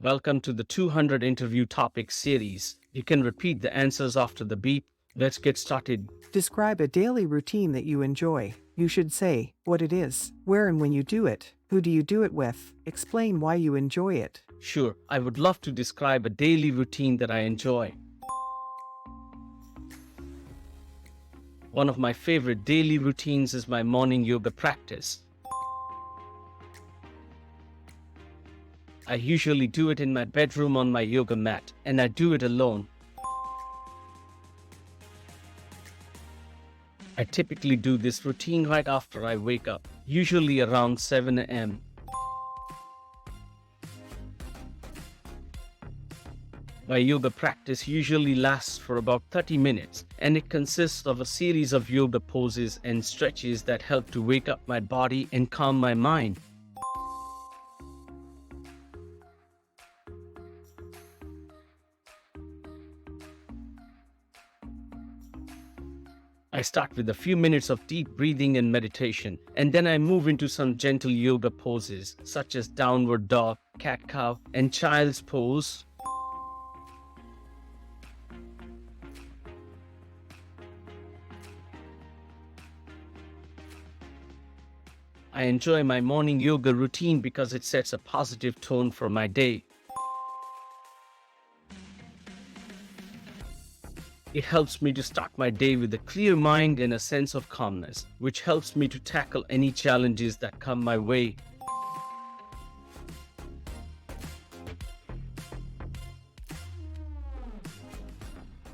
Welcome to the 200 interview topic series. You can repeat the answers after the beep. Let's get started. Describe a daily routine that you enjoy. You should say what it is, where and when you do it, who do you do it with, explain why you enjoy it. Sure, I would love to describe a daily routine that I enjoy. One of my favorite daily routines is my morning yoga practice. I usually do it in my bedroom on my yoga mat, and I do it alone. I typically do this routine right after I wake up, usually around 7 a.m. My yoga practice usually lasts for about 30 minutes, and it consists of a series of yoga poses and stretches that help to wake up my body and calm my mind. I start with a few minutes of deep breathing and meditation, and then I move into some gentle yoga poses such as downward dog, cat-cow, and child's pose. I enjoy my morning yoga routine because it sets a positive tone for my day. It helps me to start my day with a clear mind and a sense of calmness, which helps me to tackle any challenges that come my way.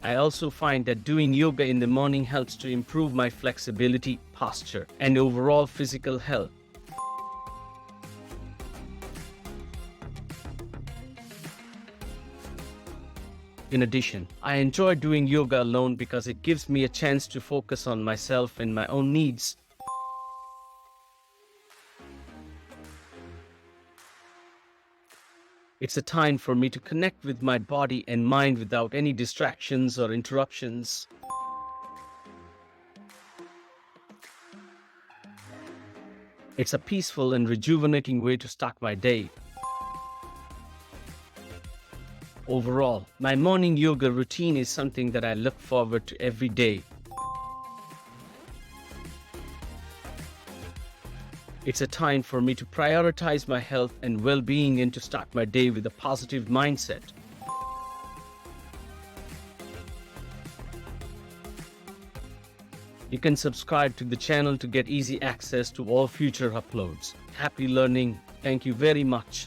I also find that doing yoga in the morning helps to improve my flexibility, posture, and overall physical health. In addition, I enjoy doing yoga alone because it gives me a chance to focus on myself and my own needs. It's a time for me to connect with my body and mind without any distractions or interruptions. It's a peaceful and rejuvenating way to start my day. Overall, my morning yoga routine is something that I look forward to every day. It's a time for me to prioritize my health and well-being and to start my day with a positive mindset. You can subscribe to the channel to get easy access to all future uploads. Happy learning. Thank you very much.